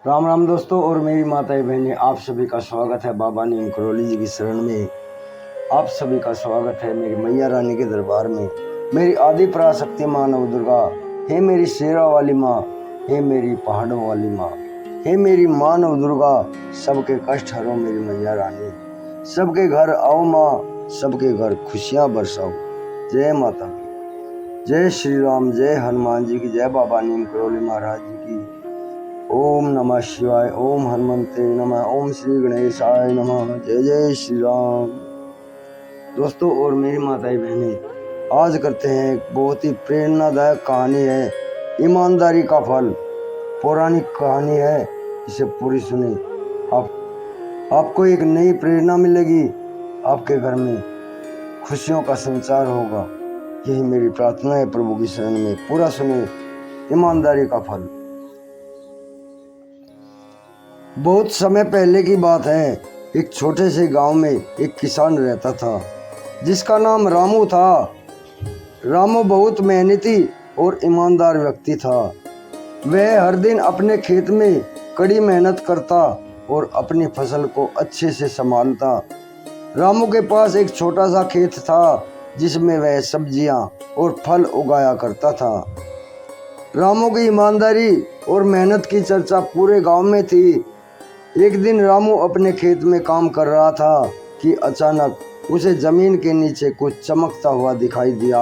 राम राम दोस्तों और मेरी माताएं बहनें, आप सभी का स्वागत है बाबा नीम करौली जी की शरण में। आप सभी का स्वागत है मेरी मैया रानी के दरबार में। मेरी आदि पराशक्ति माँ नव दुर्गा, हे मेरी शेरा वाली माँ, हे मेरी पहाड़ों वाली माँ, हे मेरी माँ नव दुर्गा, सबके कष्ट हरो मेरी मैया रानी। सबके घर आओ माँ, सबके घर खुशियाँ बरसाओ। जय माता की, जय श्री राम, जय हनुमान जी की, जय बाबा नीम करौली महाराज जी की। ओम नमः शिवाय, ओम हनुमंते नमः, ओम श्री गणेशाय नमः। जय जय श्री राम। दोस्तों और मेरी माताएं बहनें, आज करते हैं एक बहुत ही प्रेरणादायक कहानी है, ईमानदारी का फल। पौराणिक कहानी है, इसे पूरी सुने। आपको एक नई प्रेरणा मिलेगी, आपके घर में खुशियों का संचार होगा। यही मेरी प्रार्थना है प्रभु की शरण में। पूरा सुने। ईमानदारी का फल। बहुत समय पहले की बात है। एक छोटे से गांव में एक किसान रहता था जिसका नाम रामू था। रामू बहुत मेहनती और ईमानदार व्यक्ति था। वह हर दिन अपने खेत में कड़ी मेहनत करता और अपनी फसल को अच्छे से संभालता। रामू के पास एक छोटा सा खेत था जिसमें वह सब्जियां और फल उगाया करता था। रामू की ईमानदारी और मेहनत की चर्चा पूरे गांव में थी। एक दिन रामू अपने खेत में काम कर रहा था कि अचानक उसे जमीन के नीचे कुछ चमकता हुआ दिखाई दिया।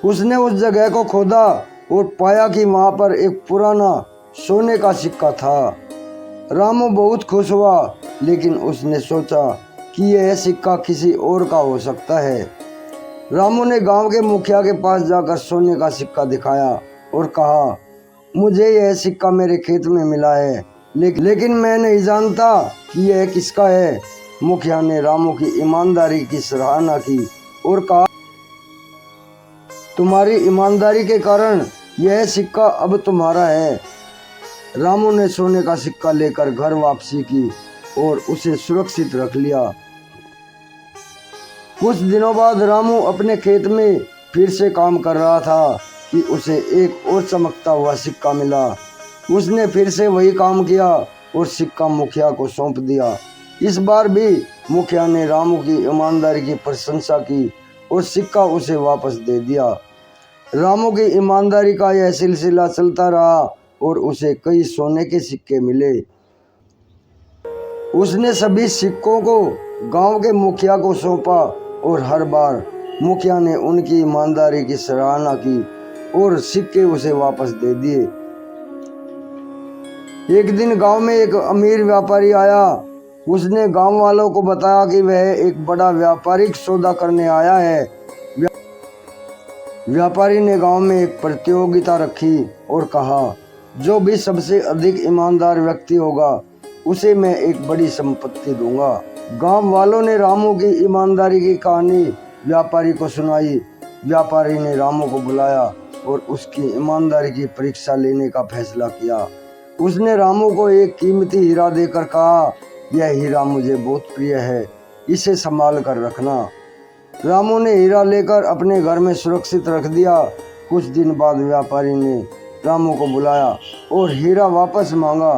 उसने उस जगह को खोदा और पाया कि वहां पर एक पुराना सोने का सिक्का था। रामू बहुत खुश हुआ, लेकिन उसने सोचा कि यह सिक्का किसी और का हो सकता है। रामू ने गांव के मुखिया के पास जाकर सोने का सिक्का दिखाया और कहा, मुझे यह सिक्का मेरे खेत में मिला है, लेकिन मैं नहीं जानता कि यह किसका है। मुखिया ने रामू की ईमानदारी की सराहना की और कहा, तुम्हारी ईमानदारी के कारण यह सिक्का अब तुम्हारा है। रामू ने सोने का सिक्का लेकर घर वापसी की और उसे सुरक्षित रख लिया। कुछ दिनों बाद रामू अपने खेत में फिर से काम कर रहा था कि उसे एक और चमकता हुआ सिक्का मिला। उसने फिर से वही काम किया और सिक्का मुखिया को सौंप दिया। इस बार भी मुखिया ने रामू की ईमानदारी की प्रशंसा की और सिक्का उसे वापस दे दिया। रामू की ईमानदारी का यह सिलसिला चलता रहा और उसे कई सोने के सिक्के मिले। उसने सभी सिक्कों को गांव के मुखिया को सौंपा और हर बार मुखिया ने उनकी ईमानदारी की सराहना की और सिक्के उसे वापस दे दिए। एक दिन गांव में एक अमीर व्यापारी आया। उसने गांव वालों को बताया कि वह एक बड़ा व्यापारिक सौदा करने आया है। व्यापारी ने गांव में एक प्रतियोगिता रखी और कहा, जो भी सबसे अधिक ईमानदार व्यक्ति होगा उसे मैं एक बड़ी संपत्ति दूंगा। गांव वालों ने रामू की ईमानदारी की कहानी व्यापारी को सुनाई। व्यापारी ने रामू को बुलाया और उसकी ईमानदारी की परीक्षा लेने का फैसला किया। उसने रामू को एक कीमती हीरा देकर कहा, यह हीरा मुझे बहुत प्रिय है, इसे संभाल कर रखना। रामू ने हीरा लेकर अपने घर में सुरक्षित रख दिया। कुछ दिन बाद व्यापारी ने रामू को बुलाया और हीरा वापस मांगा।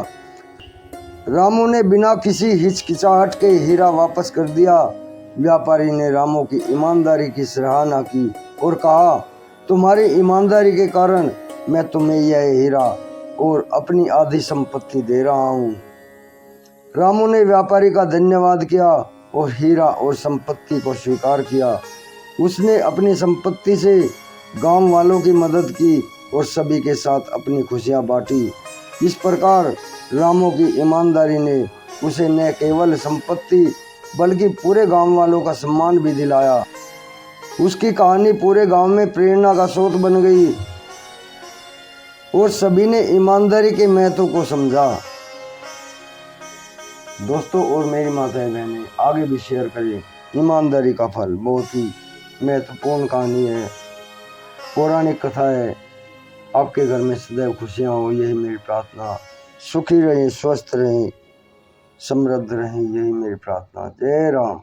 रामू ने बिना किसी हिचकिचाहट के हीरा वापस कर दिया। व्यापारी ने रामू की ईमानदारी की सराहना की और कहा, तुम्हारी ईमानदारी के कारण मैं तुम्हें यह हीरा और अपनी आधी संपत्ति दे रहा हूँ। रामू ने व्यापारी का धन्यवाद किया और हीरा और संपत्ति को स्वीकार किया। उसने अपनी संपत्ति से गांव वालों की मदद की और सभी के साथ अपनी खुशियां बांटी। इस प्रकार रामू की ईमानदारी ने उसे न केवल संपत्ति बल्कि पूरे गांव वालों का सम्मान भी दिलाया। उसकी कहानी पूरे गांव में प्रेरणा का स्रोत बन गई और सभी ने ईमानदारी के महत्व को समझा। दोस्तों और मेरी माताएं बहनें, आगे भी शेयर करिए। ईमानदारी का फल बहुत ही महत्वपूर्ण कहानी है, पौराणिक कथा है। आपके घर में सदैव खुशियां हो, यही मेरी प्रार्थना। सुखी रहें, स्वस्थ रहें, समृद्ध रहें, यही मेरी प्रार्थना। जय राम।